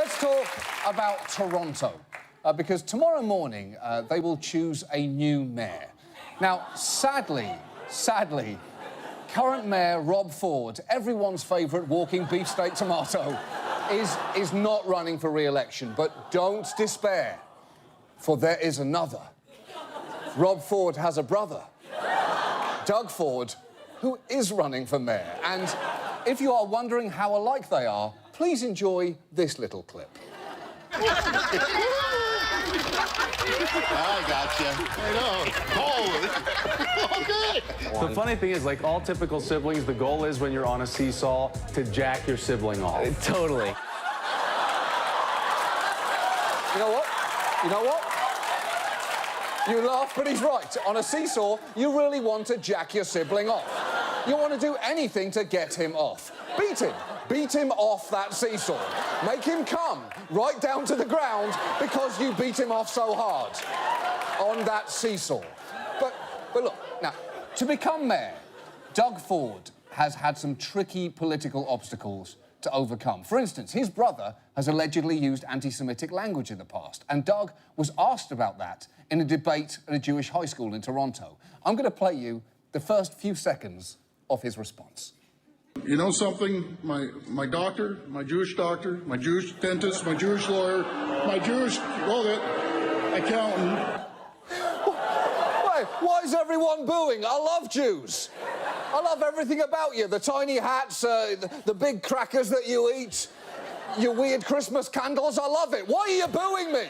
Let's talk about Toronto, because tomorrow morning they will choose a new mayor. Now, sadly, current mayor Rob Ford, everyone's favourite walking beefsteak tomato, is not running for re-election. But don't despair, for there is another. Rob Ford has a brother, Doug Ford, who is running for mayor. And if you are wondering how alike they are, please enjoy this little clip. I gotcha. I know. Oh, good. The funny thing is, like all typical siblings, the goal is when you're on a seesaw to jack your sibling off. Totally. You know what? You know what? You laugh, but he's right. On a seesaw, you really want to jack your sibling off. You want to do anything to get him off. Beat him. Beat him off that seesaw. Make him come right down to the ground because you beat him off so hard on that seesaw. But look, now, to become mayor, Doug Ford has had some tricky political obstacles to overcome. For instance, his brother has allegedly used anti-Semitic language in the past, and Doug was asked about that in a debate at a Jewish high school in Toronto. I'm going to play you the first few seconds of his response. You know something? My doctor, my Jewish dentist, my Jewish lawyer, my Jewish accountant. Why is everyone booing? I love Jews. I love everything about you. The tiny hats, the big crackers that you eat, your weird Christmas candles. I love it. Why are you booing me?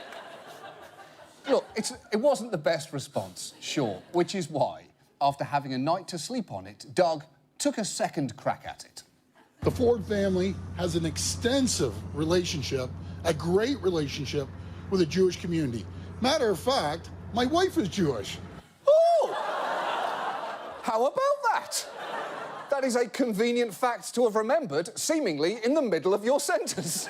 Look, it wasn't the best response, sure, which is why, after having a night to sleep on it, Doug took a second crack at it. The Ford family has an extensive relationship, a great relationship with the Jewish community. Matter of fact, my wife is Jewish. Oh! How about that? That is a convenient fact to have remembered, seemingly in the middle of your sentence.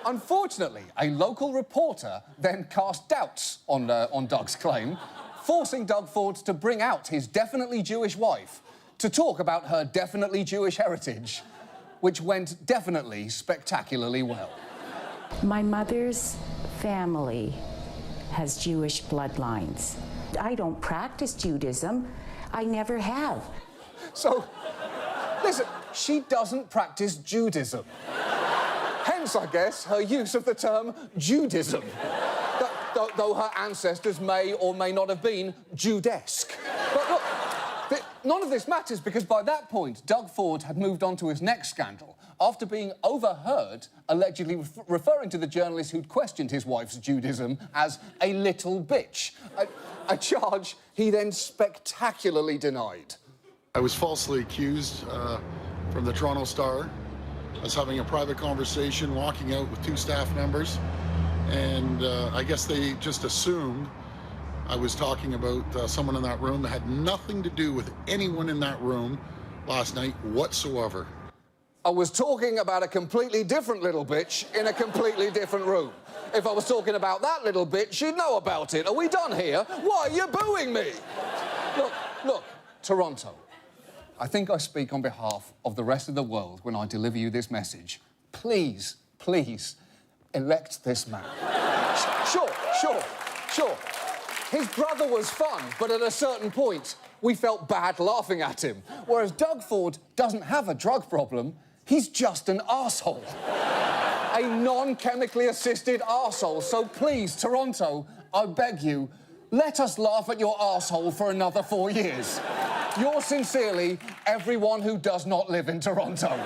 Unfortunately, a local reporter then cast doubts on Doug's claim, forcing Doug Ford to bring out his definitely Jewish wife to talk about her definitely Jewish heritage, which went definitely spectacularly well. My mother's family has Jewish bloodlines. I don't practice Judaism. I never have. So, listen, she doesn't practice Judaism. Hence, I guess, her use of the term Judism. Though her ancestors may or may not have been Judesque. But look, none of this matters because by that point, Doug Ford had moved on to his next scandal after being overheard allegedly referring to the journalist who'd questioned his wife's Judaism as a little bitch, a charge he then spectacularly denied. I was falsely accused from the Toronto Star. I was having a private conversation, walking out with two staff members, and I guess they just assumed I was talking about someone in that room that had nothing to do with anyone in that room last night whatsoever. I was talking about a completely different little bitch in a completely different room. If I was talking about that little bitch, she'd know about it. Are we done here? Why are you booing me? Look, Toronto. I think I speak on behalf of the rest of the world when I deliver you this message. Please, elect this man. Sure. His brother was fun, but at a certain point, we felt bad laughing at him. Whereas Doug Ford doesn't have a drug problem, he's just an arsehole. A non-chemically assisted arsehole. So please, Toronto, I beg you, let us laugh at your arsehole for another 4 years. Yours sincerely, everyone who does not live in Toronto.